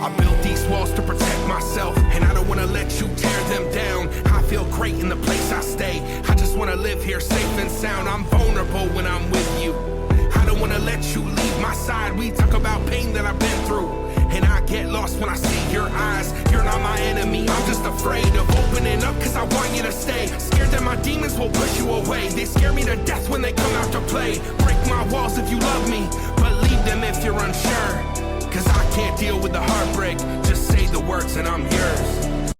I built these walls to protect myself, and I don't wanna let you tear them down. I feel great in the place I stay. I just wanna live here safe and sound. I'm vulnerable when I'm with you. I don't wanna let you leave my side. We talk about pain that I've been through, and I get lost when I see your eyes. You're not my enemy, I'm just afraid of opening up, cause I want you to stay. Scared that my demons will push you away. They scare me to death when they come out to play. Break my walls if you love me, but leave them if you're unsure. Cause I can't deal with the heartbreak. Just say the words and I'm yours.